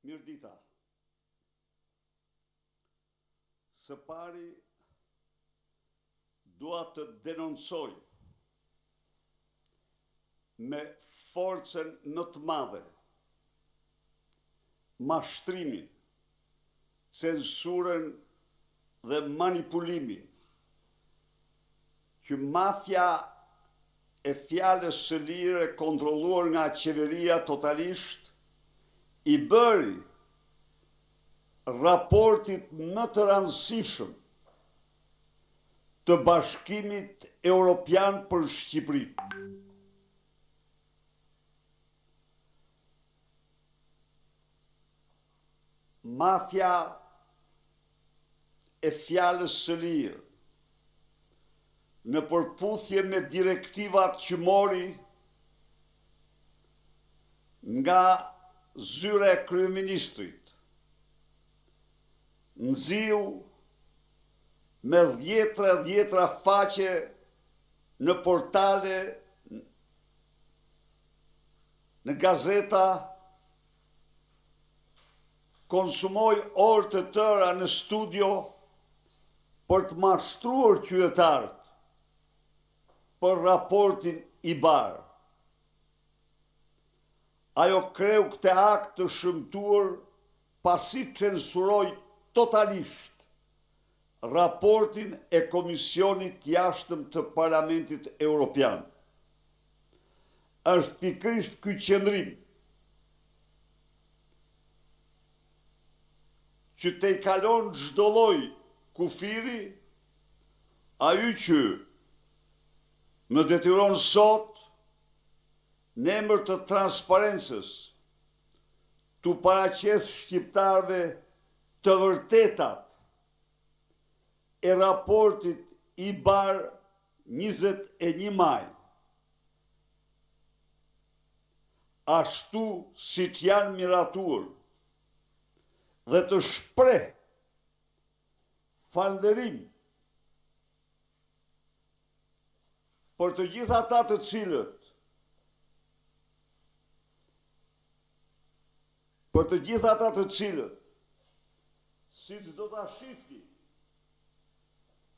Mirdita. Së pari, dua të denoncoj me forcën më të madhe mashtrimin, censurën dhe manipulimin që mafja e fjalës së lire kontrolluar nga qeveria totalisht i bëri raportit më të rëndësishëm të Bashkimit Evropian për Shqipërinë. Mafja e fjalës së lirë, në përputhje me direktivat që mori nga zyra e kryeministrit, nxiu me dhjetra faqe në portale, në gazeta, konsumoj orë të tëra në studio për të mashtruar qytetarët për raportin i barë. Ajo kreu këtë akt të shëmtuar pasi censuroi totalisht raportin e Komisionit Jashtëm të Parlamentit Evropian. Është pikërisht ky qëndrim që te i kalon çdo lloj kufiri, ai që më detyron sot në emër të transparencës të paraqes shqiptarëve të vërtetat e raportit i bar 21 maj, ashtu siç janë miratuar, dhe të shpreh falënderim për të gjithë ata të cilët siç do ta shihni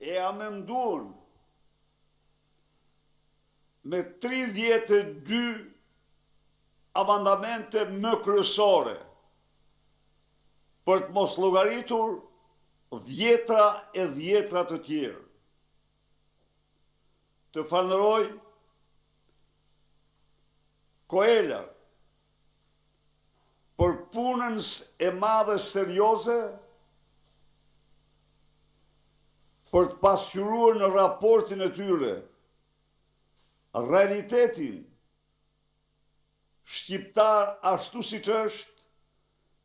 e amenduan me 32 amandamente më kryesore për të mos llogaritur dhjetra të tjerë. Të falenderoj Koela për punën e madhe serioze për të pasqyruar në raportin e tyre realitetin shqiptar ashtu siç është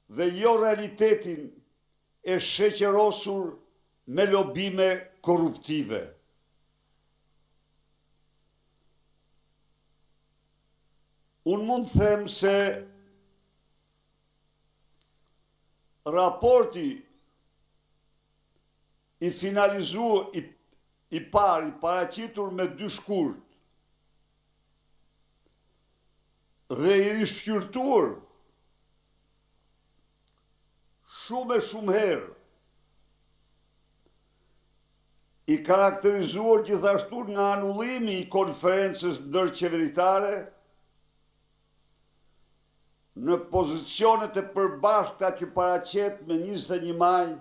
dhe jo realitetin e sheqerosur me lobime korruptive. Unë mund të them se raporti i finalizuar i paraqitur me 2 shkurt dhe i rishqyrtuar shumë herë, i karakterizuar gjithashtu nga anullimi i konferencës ndërqeveritare në pozicionet e përbashkëta që paraqet me 21 maj,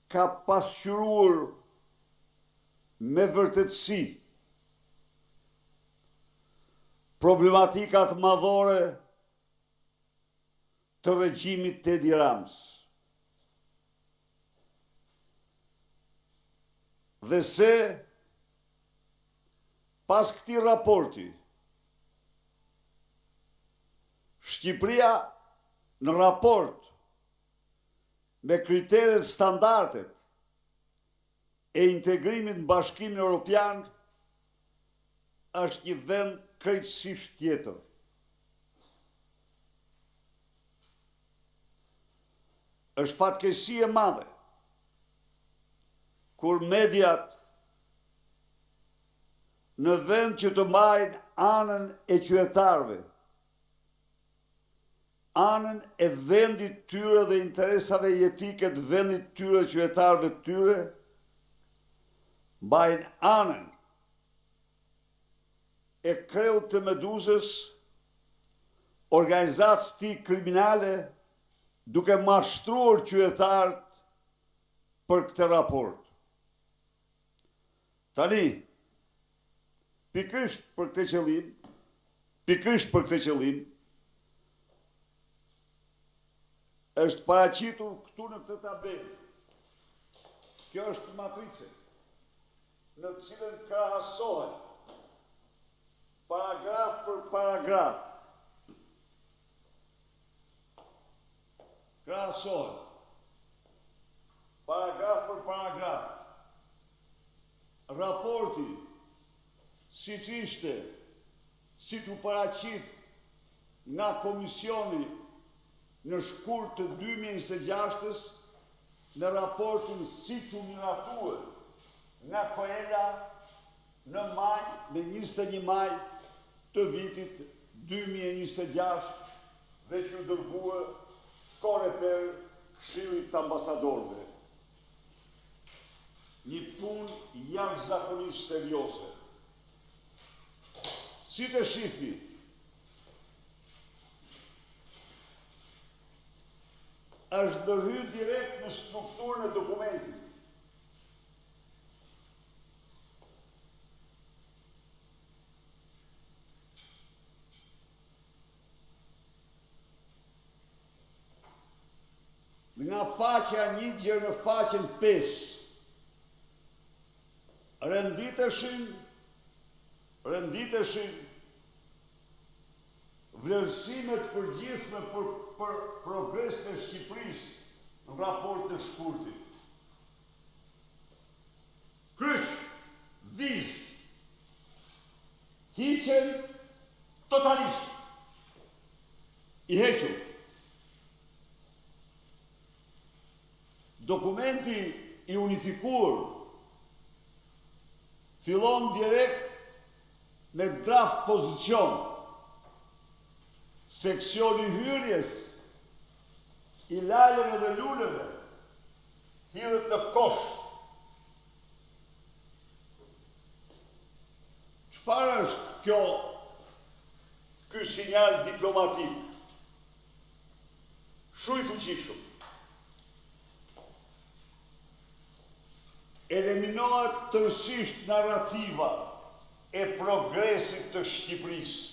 ka pasqyruar me vërtetësi problematikat madhore të regjimit të Edi Ramës. Dhe se pas këtij raporti, Shqipëria në raport me kriteret standardet e integrimit në Bashkimin Evropian është një vend krejtësisht tjetër. Është fatkeqësi e madhe kur mediat në vend që të mbajnë anën e qytetarëve, anën e vendit tyre dhe interesave jetike të vendit tyre dhe qytetarëve tyre, mbajnë anën e kreut të Meduzës, organizatës ti kriminale, duke mashtruar qytetarët për këtë raport. Tani, pikërisht për këtë qëllim, është paraqitur këtu në këtë tabelë. Kjo është matrice, në të cilën krahasohen paragraf për paragraf. Krahasohen paragraf për paragraf. Raporti, si që ishte, si që paraqit nga komisioni në shkurt të 2026-ës, në raportin si që miratue nga Koela në maj, me 21 maj të vitit 2026 dhe që dërguë Koreper Këshillit të Ambasadorëve. Një punë jashtëzakonisht serioze. Si të shifni, është ndërhyrë direkt në strukturën e dokumentit. Nga faqja 1 deri në faqen 5, renditeshin vlerësimet përgjithshme për progresin e Shqipërisë në raport të shkurtit. Kryq, vizë, hiqen totalisht, i hequr. Dokumenti i unifikuar fillon direkt me draft pozicion. Seksioni hyrjes i laleve dhe luleve hidhet në kosh. Çfarë është ky sinjal diplomatik? Shumë i fuqishëm. Eliminohet tërësisht narrativa e progresit të Shqipërisë.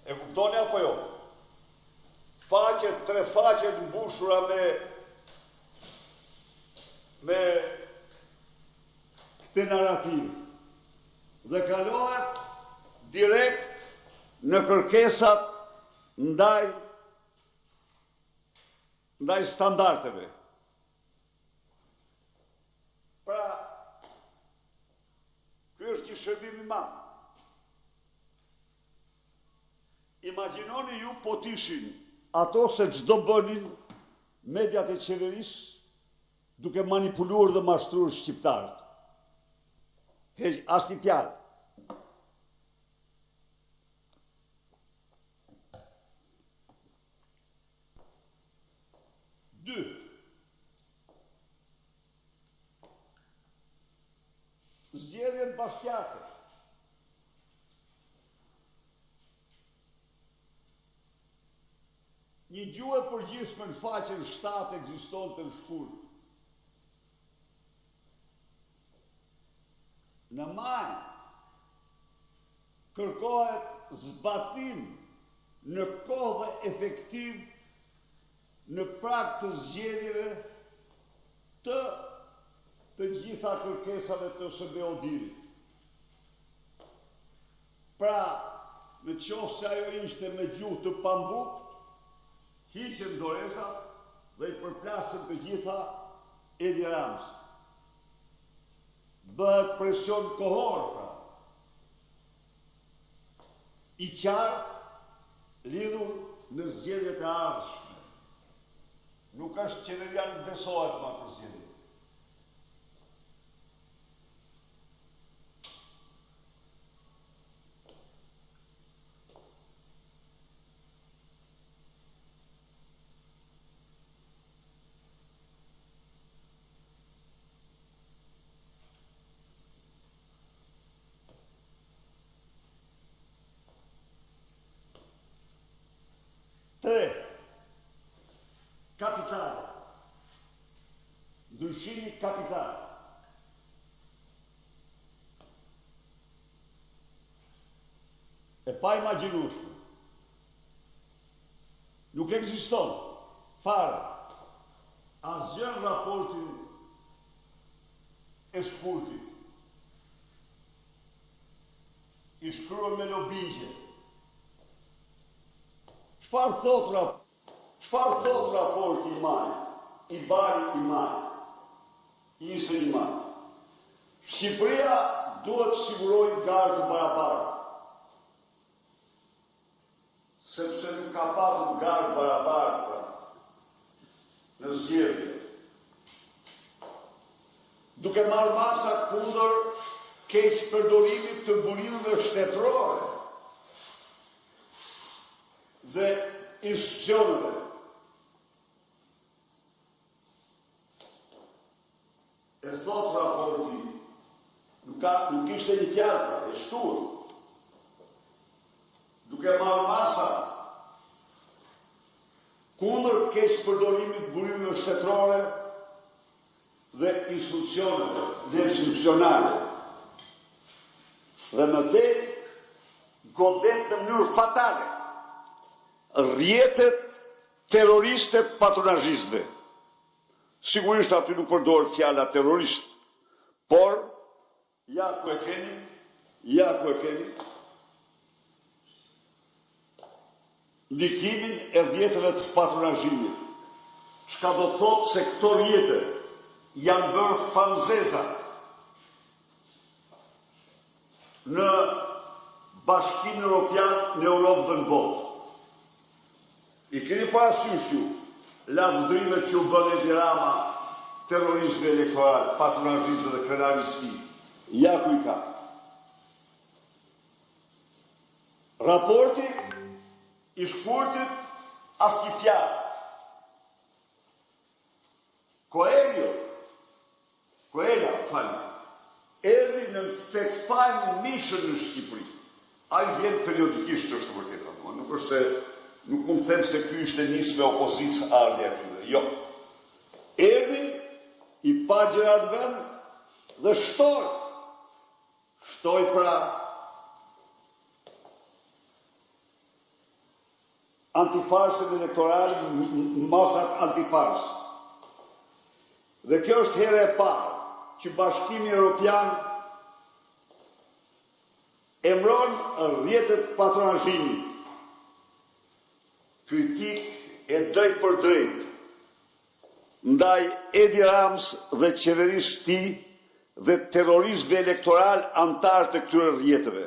E kuptoni apo jo? Tre faqet mbushura me këtë narrativ. Dhe kalohet direkt në kërkesat ndaj standardeve. Pra, ky është një shërbim i madh. Imagjinoni ju po t'ishin ato se çdo bënin mediat e qeverisë duke manipuluar dhe mashtruar shqiptarët. Asnjë fjalë. Dy. Zgjedhjen bashkiake. Një gjuhë e përgjithshme në faqen 7 ekzistonte në shkurt. Në maj kërkohet zbatim në kohë dhe efektiv në prag të zgjedhjeve të gjitha kërkesave të OSBE-ODIR-it. Pra, në qoftë se ajo ishte me gjuhë të pambukt, hiqen dorezat dhe i përplasën të gjitha Edi Rams. Bëhet presion kohor, pra. I qartë lidhur në zgjedhjet e ardhshme. Nuk është qeveria nuk besohet ma për zgjedhjet. 3. Kapital. Ndryshimi kapital. E pa imagjinueshme. Nuk ekziston fare asgjë në raportin e shkurtit. I shkruar me lobingje. Çfarë thot raporti i Manit, i Bari i Manit, i Isër i Manit? Shqipëria duhet të sigurojë garë të barabartë, sepse nuk ka patur garë të barabartë në zgjedhje. Duke marrë masa kundër keq përdorimit të burimeve shtetërore dhe institucioneve. E thot raporti, nuk ishte një fjalë, e shtuar. Duke marrë masa kundër keq përdorimit të burimeve shtetërore dhe institucionale. Dhe në te godet në mënyrë fatale rrjetet terroristet patronazhistëve. Sigurisht aty nuk përdor fjala terrorist, por ja ku e keni ndikimin e rrjeteve të patronazhimit. Çka do thotë se këto rrjete janë bërë famzeza në Bashkimin Evropian, në Europë dhe në botë. I keni parasysh ju lavdrimet që u bën Edi Rama terroristëve elektoral, patronazhistëve dhe krenarisë. Ja ku i ka. Raporti i shkurtit asnjë fjalë. Erdhi në fact-finding mission në Shqipëri. Ai vjen periodikisht, është vërtet apo. Nuk është se nuk mund të them se ky ishte nis me opozicë ardhi aty. Jo. Erdhi i pa gjëra në vend dhe shtoi pra antifarsën elektorale, masat antifars. Dhe kjo është herë e parë që Bashkimi Evropian emron rrjetet patronazhimit. Kritik e drejt për drejt ndaj Edi Ramës dhe qeverisë së tij dhe terroristëve elektoral antar të këtyre rrjeteve.